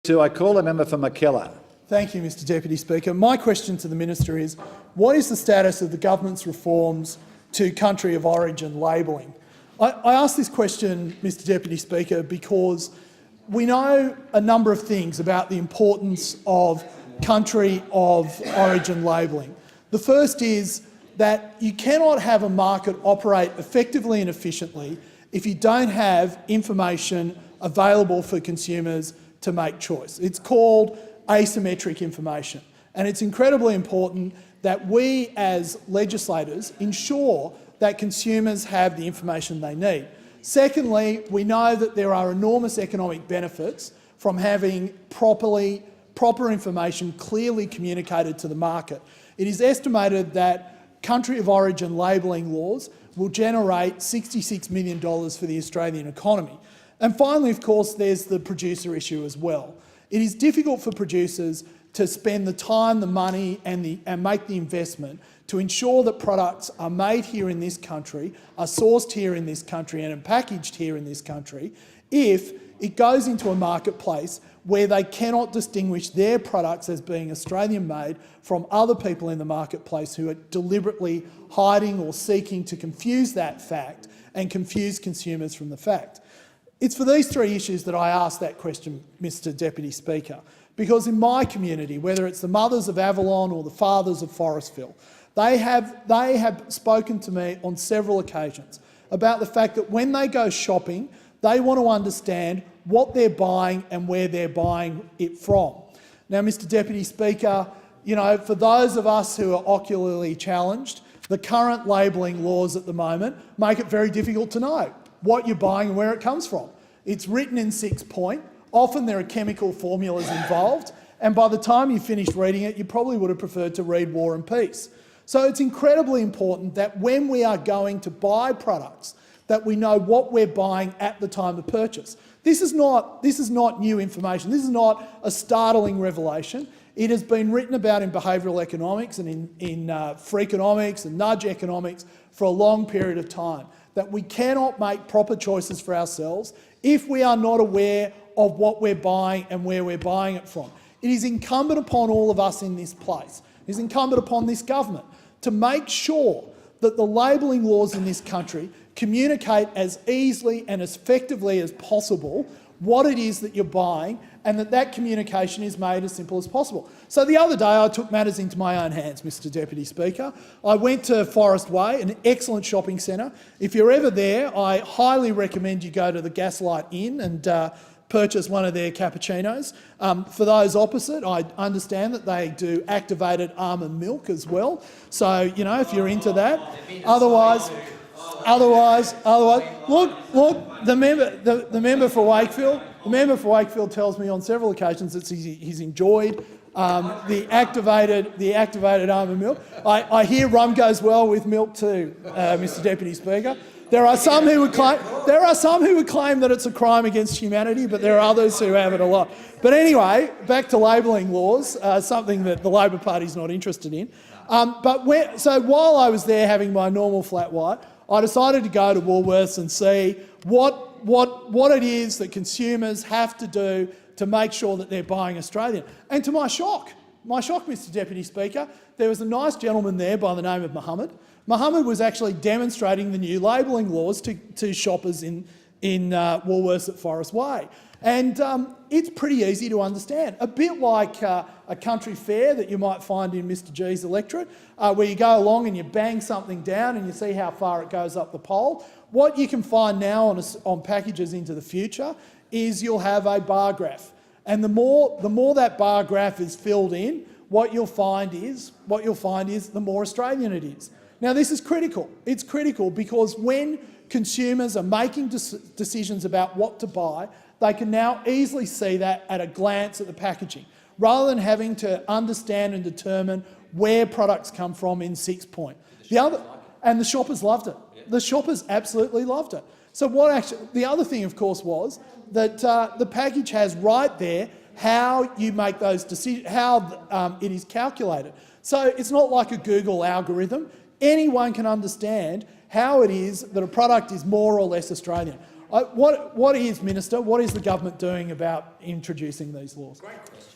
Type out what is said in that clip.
I call the member for Mackellar. Thank you, Mr Deputy Speaker. My question to the Minister is, what is the status of the government's reforms to country of origin labelling? I ask this question, Mr Deputy Speaker, because we know a number of things about the importance of country of origin labelling. The first is that you cannot have a market operate effectively and efficiently if you don't have information available for consumers to make choice. It's called asymmetric information, and it's incredibly important that we as legislators ensure that consumers have the information they need. Secondly, we know that there are enormous economic benefits from having proper information clearly communicated to the market. It is estimated that country of origin labelling laws will generate $66 million for the Australian economy. And finally, of course, there's the producer issue as well. It is difficult for producers to spend the time, the money and make the investment to ensure that products are made here in this country, are sourced here in this country and are packaged here in this country if it goes into a marketplace where they cannot distinguish their products as being Australian-made from other people in the marketplace who are deliberately hiding or seeking to confuse that fact and confuse consumers from the fact. It's for these three issues that I ask that question, Mr Deputy Speaker, because in my community, whether it's the mothers of Avalon or the fathers of Forestville, they have spoken to me on several occasions about the fact that when they go shopping, they want to understand what they're buying and where they're buying it from. Now, Mr Deputy Speaker, you know, for those of us who are ocularly challenged, the current labelling laws at the moment make it very difficult to know what you're buying and where it comes from. It's written in 6-point. Often there are chemical formulas involved, and by the time you finished reading it, you probably would have preferred to read War and Peace. So it's incredibly important that when we are going to buy products, that we know what we're buying at the time of purchase. This is not new information. This is not a startling revelation. It has been written about in behavioural economics and in freakonomics and nudge economics for a long period of time, that we cannot make proper choices for ourselves if we are not aware of what we're buying and where we're buying it from. It is incumbent upon all of us in this place, it is incumbent upon this government to make sure that the labelling laws in this country communicate as easily and as effectively as possible what it is that you're buying, and that communication is made as simple as possible. So the other day I took matters into my own hands, Mr Deputy Speaker. I went to Forest Way, an excellent shopping centre. If you're ever there, I highly recommend you go to the Gaslight Inn and purchase one of their cappuccinos. For those opposite, I understand that they do activated almond milk as well. So, you know, if you're into that. Otherwise, look, the member for Wakefield tells me on several occasions that he's enjoyed the activated almond milk. I hear rum goes well with milk too, Mr Deputy Speaker. There are some who would claim that it's a crime against humanity, but there are others who have it a lot. But anyway, back to labelling laws, something that the Labor Party's not interested in. So while I was there having my normal flat white, I decided to go to Woolworths and see what it is that consumers have to do to make sure that they're buying Australian. And to my shock, Mr Deputy Speaker, there was a nice gentleman there by the name of Mohammed. Mohammed was actually demonstrating the new labelling laws to shoppers in Woolworths at Forest Way. And it's pretty easy to understand, a bit like a country fair that you might find in Mr G's electorate, where you go along and you bang something down and you see how far it goes up the pole. What you can find now on packages into the future is you'll have a bar graph. And the more that bar graph is filled in, what you'll find is the more Australian it is. Now, this is critical. It's critical because when consumers are making decisions about what to buy, they can now easily see that at a glance at the packaging, rather than having to understand and determine where products come from in 6-point. And the shoppers loved it. The shoppers absolutely loved it. So the other thing, of course, was that the package has right there how you make those decisions, how it is calculated. So it's not like a Google algorithm. Anyone can understand how it is that a product is more or less Australian. What is, Minister, what is the government doing about introducing these laws? Great question.